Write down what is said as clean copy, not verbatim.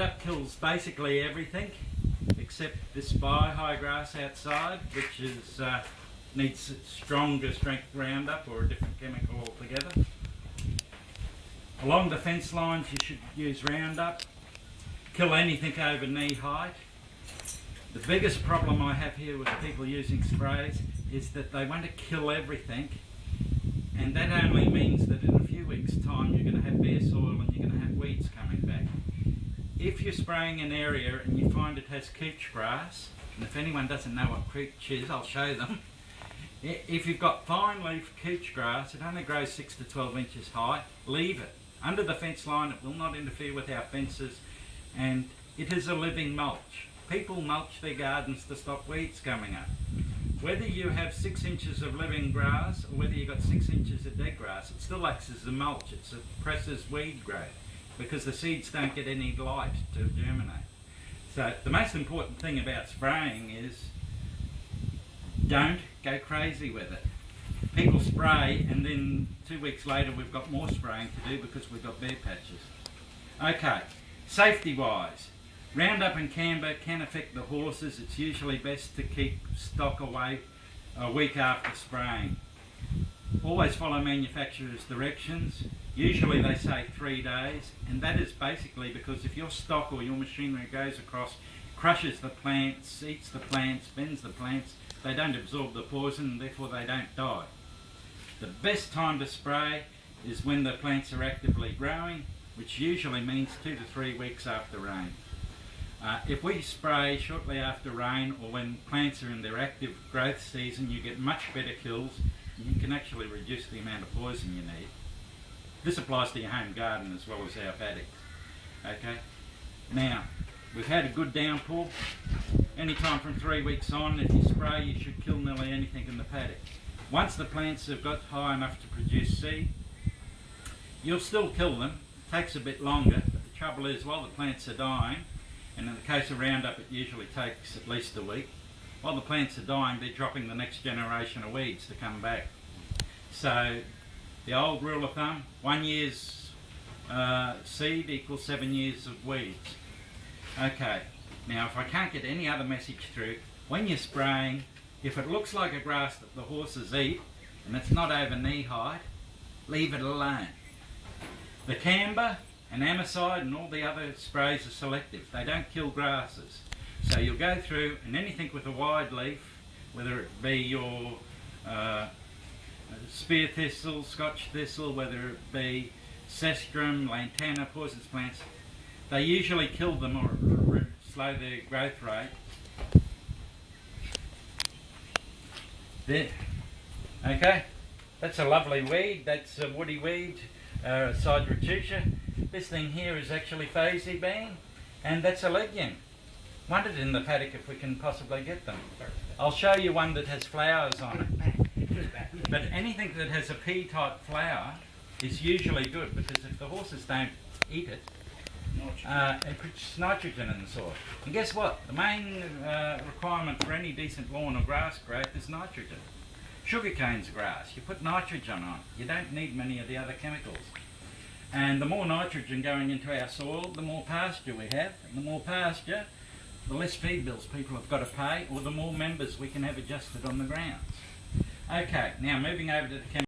Roundup kills basically everything except this high grass outside, which is needs stronger strength Roundup or a different chemical altogether. Along the fence lines you should use Roundup. Kill anything over knee height. The biggest problem I have here with people using sprays is that they want to kill everything, and that only means that in a few weeks' time you're going to have bare soil and you're going to have weeds coming back. If you're spraying an area and you find it has couch grass, and if anyone doesn't know what couch is, I'll show them. If you've got fine leaf couch grass, it only grows 6 to 12 inches high, leave it. Under the fence line, it will not interfere with our fences, and it is a living mulch. People mulch their gardens to stop weeds coming up. Whether you have 6 inches of living grass or whether you've got 6 inches of dead grass, it still acts as a mulch. It suppresses weed growth because the seeds don't get any light to germinate. So the most important thing about spraying is don't go crazy with it. People spray and then 2 weeks later we've got more spraying to do because we've got bare patches. Okay, safety wise, Roundup and camber can affect the horses. It's usually best to keep stock away a week after spraying. Always follow manufacturer's directions. Usually they say 3 days, and that is basically because if your stock or your machinery goes across, crushes the plants, eats the plants, bends the plants, they don't absorb the poison and therefore they don't die. The best time to spray is when the plants are actively growing, which usually means 2 to 3 weeks after rain. If we spray shortly after rain or when plants are in their active growth season, you get much better kills and you can actually reduce the amount of poison you need. This applies to your home garden as well as our paddocks. Okay. Now, we've had a good downpour. Anytime from 3 weeks on, if you spray, you should kill nearly anything in the paddock. Once the plants have got high enough to produce seed, you'll still kill them. It takes a bit longer, but the trouble is while the plants are dying, and in the case of Roundup it usually takes at least a week, while the plants are dying they're dropping the next generation of weeds to come back. So the old rule of thumb, 1 year's seed equals 7 years of weeds. Okay, now if I can't get any other message through, when you're spraying, if it looks like a grass that the horses eat and it's not over knee height, leave it alone. The camber and amicide and all the other sprays are selective. They don't kill grasses. So you'll go through and anything with a wide leaf, whether it be your spear thistle, Scotch thistle, whether it be cestrum, lantana, poisonous plants, they usually kill them or slow their growth rate. There. Okay, that's a lovely weed. That's a woody weed, Sideratusha. This thing here is actually Phasey bean, and that's a legume. Want it in the paddock if we can possibly get them. I'll show you one that has flowers on it. But anything that has a pea-type flower is usually good because if the horses don't eat it, it puts nitrogen in the soil. And guess what? The main requirement for any decent lawn or grass growth is nitrogen. Sugarcane's grass. You put nitrogen on it. You don't need many of the other chemicals. And the more nitrogen going into our soil, the more pasture we have. And the more pasture, the less feed bills people have got to pay, or the more members we can have adjusted on the grounds. Okay, now moving over to the chemicals.